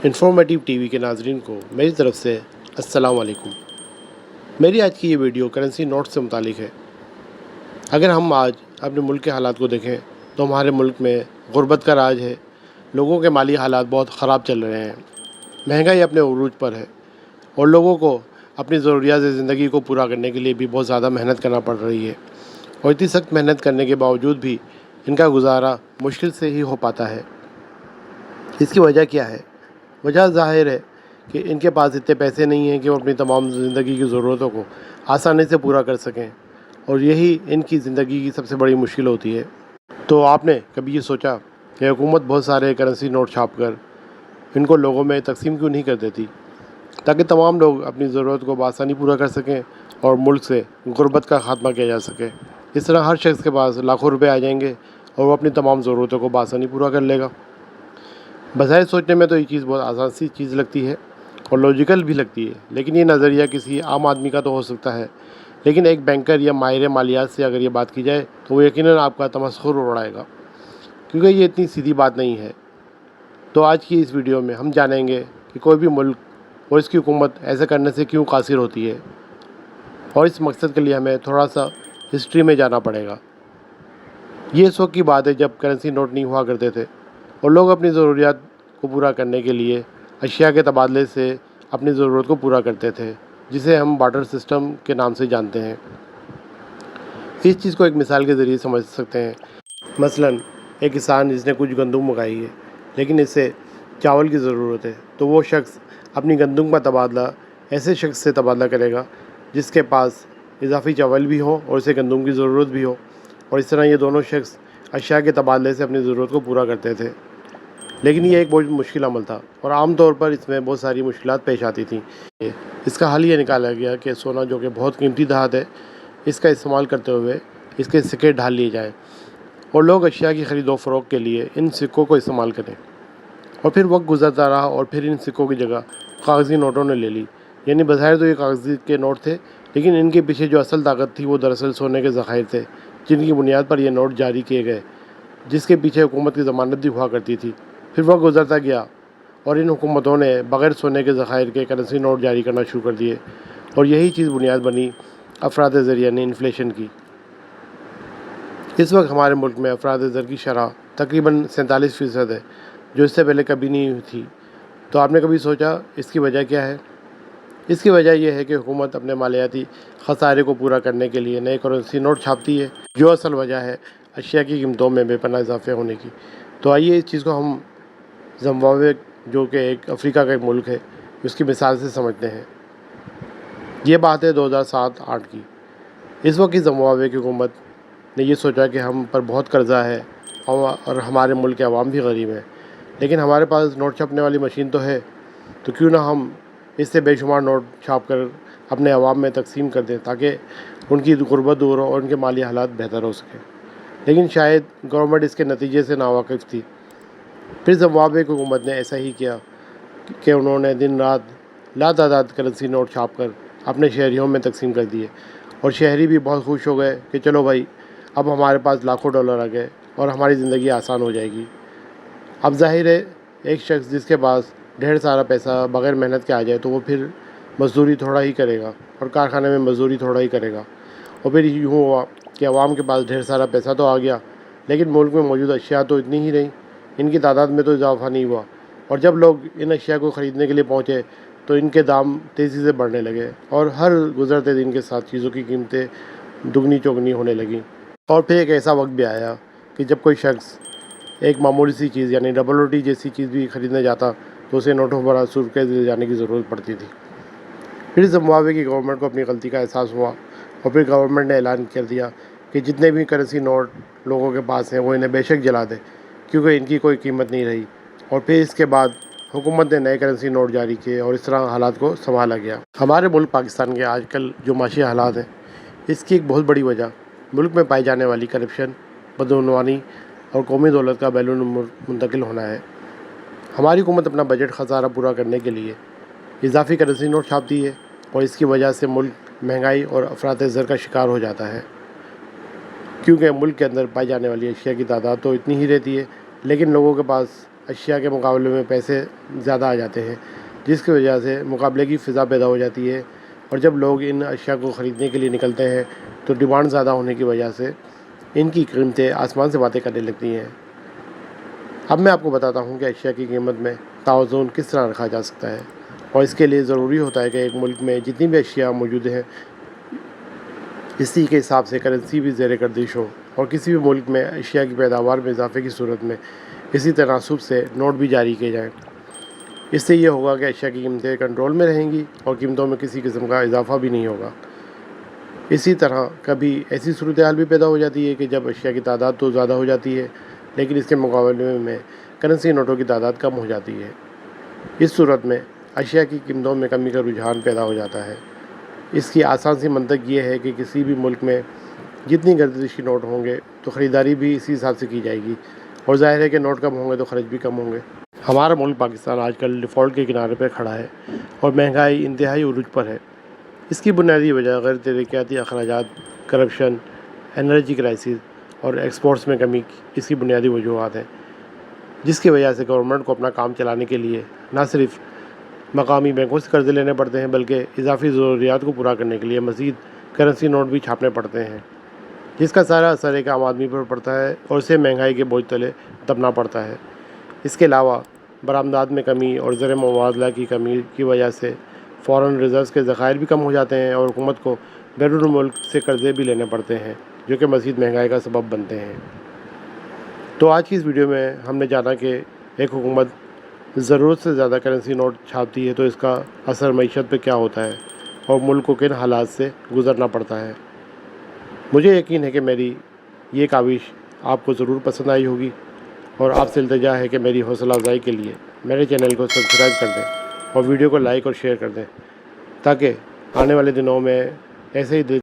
Informative T V کے ناظرین کو میری طرف سے السلام علیکم۔ میری آج کی یہ ویڈیو کرنسی نوٹ سے متعلق ہے۔ اگر ہم آج اپنے ملک کے حالات کو دیکھیں تو ہمارے ملک میں غربت کا راج ہے، لوگوں کے مالی حالات بہت خراب چل رہے ہیں، مہنگائی اپنے عروج پر ہے اور لوگوں کو اپنی ضروریات زندگی کو پورا کرنے کے لیے بھی بہت زیادہ محنت کرنا پڑ رہی ہے، اور اتنی سخت محنت کرنے کے باوجود بھی ان کا گزارا مشکل سے ہی ہو پاتا ہے۔ اس کی وجہ کیا ہے؟ وجہ ظاہر ہے کہ ان کے پاس اتنے پیسے نہیں ہیں کہ وہ اپنی تمام زندگی کی ضرورتوں کو آسانی سے پورا کر سکیں، اور یہی ان کی زندگی کی سب سے بڑی مشکل ہوتی ہے۔ تو آپ نے کبھی یہ سوچا کہ حکومت بہت سارے کرنسی نوٹ چھاپ کر ان کو لوگوں میں تقسیم کیوں نہیں کر دیتی، تاکہ تمام لوگ اپنی ضرورت کو بآسانی پورا کر سکیں اور ملک سے غربت کا خاتمہ کیا جا سکے؟ اس طرح ہر شخص کے پاس لاکھوں روپے آ جائیں گے اور وہ اپنی تمام ضرورتوں کو بآسانی پورا کر لے گا۔ بظاہر سوچنے میں تو یہ چیز بہت آسان سی چیز لگتی ہے اور لاجیکل بھی لگتی ہے، لیکن یہ نظریہ کسی عام آدمی کا تو ہو سکتا ہے، لیکن ایک بینکر یا ماہر مالیات سے اگر یہ بات کی جائے تو وہ یقیناً آپ کا تمسخر اڑائے گا، کیونکہ یہ اتنی سیدھی بات نہیں ہے۔ تو آج کی اس ویڈیو میں ہم جانیں گے کہ کوئی بھی ملک اور اس کی حکومت ایسا کرنے سے کیوں قاصر ہوتی ہے، اور اس مقصد کے لیے ہمیں تھوڑا سا ہسٹری میں جانا پڑے گا۔ یہ اس وقت کی بات ہے جب کرنسی نوٹ نہیں ہوا کرتے تھے اور لوگ اپنی ضروریات کو پورا کرنے کے لیے اشیاء کے تبادلے سے اپنی ضرورت کو پورا کرتے تھے، جسے ہم بارٹر سسٹم کے نام سے جانتے ہیں۔ اس چیز کو ایک مثال کے ذریعے سمجھ سکتے ہیں۔ مثلاً ایک کسان جس نے کچھ گندم اگائی ہے لیکن اسے چاول کی ضرورت ہے، تو وہ شخص اپنی گندم کا تبادلہ ایسے شخص سے تبادلہ کرے گا جس کے پاس اضافی چاول بھی ہو اور اسے گندم کی ضرورت بھی ہو، اور اس طرح یہ دونوں شخص اشیاء کے تبادلے سے اپنی ضرورت کو پورا کرتے تھے۔ لیکن یہ ایک بہت مشکل عمل تھا اور عام طور پر اس میں بہت ساری مشکلات پیش آتی تھیں۔ اس کا حل یہ نکالا گیا کہ سونا، جو کہ بہت قیمتی دھات ہے، اس کا استعمال کرتے ہوئے اس کے سکے ڈھال لیے جائیں اور لوگ اشیاء کی خرید و فروخت کے لیے ان سکوں کو استعمال کریں۔ اور پھر وقت گزرتا رہا اور پھر ان سکوں کی جگہ کاغذی نوٹوں نے لے لی۔ یعنی بظاہر تو یہ کاغذی کے نوٹ تھے، لیکن ان کے پیچھے جو اصل طاقت تھی وہ دراصل سونے کے ذخائر تھے، جن کی بنیاد پر یہ نوٹ جاری کیے گئے، جس کے پیچھے حکومت کی ضمانت بھی ہوا کرتی تھی۔ پھر وقت گزرتا گیا اور ان حکومتوں نے بغیر سونے کے ذخائر کے کرنسی نوٹ جاری کرنا شروع کر دیے، اور یہی چیز بنیاد بنی افراط زر یعنی انفلیشن کی۔ اس وقت ہمارے ملک میں افراط زر کی شرح تقریباً 47% ہے، جو اس سے پہلے کبھی نہیں تھی۔ تو آپ نے کبھی سوچا اس کی وجہ کیا ہے؟ اس کی وجہ یہ ہے کہ حکومت اپنے مالیاتی خسارے کو پورا کرنے کے لیے نئے کرنسی نوٹ چھاپتی ہے، جو اصل وجہ ہے اشیاء کی قیمتوں میں بے پناہ اضافے ہونے کی۔ تو آئیے اس چیز کو ہم زمبابوے، جو کہ ایک افریقہ کا ایک ملک ہے، اس کی مثال سے سمجھتے ہیں۔ یہ بات ہے 2007-8 کی۔ اس وقت کی زمبابوے کی حکومت نے یہ سوچا کہ ہم پر بہت قرضہ ہے اور ہمارے ملک کے عوام بھی غریب ہیں، لیکن ہمارے پاس نوٹ چھاپنے والی مشین تو ہے، تو کیوں نہ ہم اس سے بے شمار نوٹ چھاپ کر اپنے عوام میں تقسیم کر دیں تاکہ ان کی غربت دور ہو اور ان کے مالی حالات بہتر ہو سکیں۔ لیکن شاید گورنمنٹ اس کے نتیجے سے ناواقف تھی۔ پھر زمبابوے کی حکومت نے ایسا ہی کیا کہ انہوں نے دن رات لاتعداد کرنسی نوٹ چھاپ کر اپنے شہریوں میں تقسیم کر دیے، اور شہری بھی بہت خوش ہو گئے کہ چلو بھائی، اب ہمارے پاس لاکھوں ڈالر آ گئے اور ہماری زندگی آسان ہو جائے گی۔ اب ظاہر ہے ایک شخص جس کے پاس ڈھیر سارا پیسہ بغیر محنت کے آ جائے تو وہ پھر مزدوری تھوڑا ہی کرے گا اور کارخانے میں مزدوری تھوڑا ہی کرے گا، اور پھر یوں ہوا کہ عوام کے پاس ڈھیر سارا پیسہ تو آ گیا، لیکن ملک میں موجود اشیاء تو اتنی ہی رہیں، ان کی تعداد میں تو اضافہ نہیں ہوا، اور جب لوگ ان اشیاء کو خریدنے کے لیے پہنچے تو ان کے دام تیزی سے بڑھنے لگے، اور ہر گزرتے دن کے ساتھ چیزوں کی قیمتیں دگنی چوگنی ہونے لگیں۔ اور پھر ایک ایسا وقت بھی آیا کہ جب کوئی شخص ایک معمولی سی چیز یعنی ڈبل روٹی جیسی چیز بھی خریدنے جاتا تو اسے نوٹوں پر سرخے لے جانے کی ضرورت پڑتی تھی۔ پھر زمبابوے کی گورنمنٹ کو اپنی غلطی کا احساس ہوا، اور پھر گورنمنٹ نے اعلان کر دیا کہ جتنے بھی کرنسی نوٹ لوگوں کے پاس ہیں وہ انہیں بے شک جلا دیں، کیونکہ ان کی کوئی قیمت نہیں رہی۔ اور پھر اس کے بعد حکومت نے نئے کرنسی نوٹ جاری کیے اور اس طرح حالات کو سنبھالا گیا۔ ہمارے ملک پاکستان کے آج کل جو معاشی حالات ہیں، اس کی ایک بہت بڑی وجہ ملک میں پائی جانے والی کرپشن، بدعنوانی اور قومی دولت کا بیرون ملک منتقل ہونا ہے۔ ہماری حکومت اپنا بجٹ خسارہ پورا کرنے کے لیے اضافی کرنسی نوٹ چھاپتی ہے، اور اس کی وجہ سے ملک مہنگائی اور افراط زر کا شکار ہو جاتا ہے، کیونکہ ملک کے اندر پائی جانے والی اشیاء کی تعداد تو اتنی ہی رہتی ہے، لیکن لوگوں کے پاس اشیاء کے مقابلے میں پیسے زیادہ آ جاتے ہیں، جس کی وجہ سے مقابلے کی فضا پیدا ہو جاتی ہے، اور جب لوگ ان اشیاء کو خریدنے کے لیے نکلتے ہیں تو ڈیمانڈ زیادہ ہونے کی وجہ سے ان کی قیمتیں آسمان سے باتیں کرنے لگتی ہیں۔ اب میں آپ کو بتاتا ہوں کہ اشیاء کی قیمت میں توازن کس طرح رکھا جا سکتا ہے، اور اس کے لیے ضروری ہوتا ہے کہ ایک ملک میں جتنی بھی اشیاء موجود ہیں اسی کے حساب سے کرنسی بھی زیر گردش ہو، اور کسی بھی ملک میں اشیاء کی پیداوار میں اضافے کی صورت میں اسی تناسب سے نوٹ بھی جاری کیے جائیں۔ اس سے یہ ہوگا کہ اشیاء کی قیمتیں کنٹرول میں رہیں گی اور قیمتوں میں کسی قسم کا اضافہ بھی نہیں ہوگا۔ اسی طرح کبھی ایسی صورتحال بھی پیدا ہو جاتی ہے کہ جب اشیاء کی تعداد تو زیادہ ہو جاتی ہے لیکن اس کے مقابلے میں کرنسی نوٹوں کی تعداد کم ہو جاتی ہے۔ اس صورت میں اشیاء کی قیمتوں میں کمی کا رجحان پیدا ہو جاتا ہے۔ اس کی آسان سی منطق یہ ہے کہ کسی بھی ملک میں جتنی گردشی نوٹ ہوں گے تو خریداری بھی اسی حساب سے کی جائے گی، اور ظاہر ہے کہ نوٹ کم ہوں گے تو خرچ بھی کم ہوں گے۔ ہمارا ملک پاکستان آج کل ڈیفالٹ کے کنارے پر کھڑا ہے اور مہنگائی انتہائی عروج پر ہے۔ اس کی بنیادی وجہ غیر ترقیاتی اخراجات، کرپشن، انرجی کرائسس اور ایکسپورٹس میں کمی اس کی بنیادی وجوہات ہیں، جس کی وجہ سے گورنمنٹ کو اپنا کام چلانے کے لیے نہ صرف مقامی بینکوں سے قرضے لینے پڑتے ہیں بلکہ اضافی ضروریات کو پورا کرنے کے لیے مزید کرنسی نوٹ بھی چھاپنے پڑتے ہیں، جس کا سارا اثر ایک عام آدمی پر پڑتا ہے اور اسے مہنگائی کے بوجھ تلے دبنا پڑتا ہے۔ اس کے علاوہ برآمدات میں کمی اور زر مبادلہ کی کمی کی وجہ سے فارن ریزروز کے ذخائر بھی کم ہو جاتے ہیں اور حکومت کو بیرون ملک سے قرضے بھی لینے پڑتے ہیں، جو کہ مزید مہنگائی کا سبب بنتے ہیں۔ تو آج کی اس ویڈیو میں ہم نے جانا کہ ایک حکومت ضرورت سے زیادہ کرنسی نوٹ چھاپتی ہے تو اس کا اثر معیشت پہ کیا ہوتا ہے اور ملک کو کن حالات سے گزرنا پڑتا ہے۔ مجھے یقین ہے کہ میری یہ کاوش آپ کو ضرور پسند آئی ہوگی، اور آپ سے التجا ہے کہ میری حوصلہ افزائی کے لیے میرے چینل کو سبسکرائب کر دیں اور ویڈیو کو لائک اور شیئر کر دیں، تاکہ آنے والے دنوں میں ایسے ہی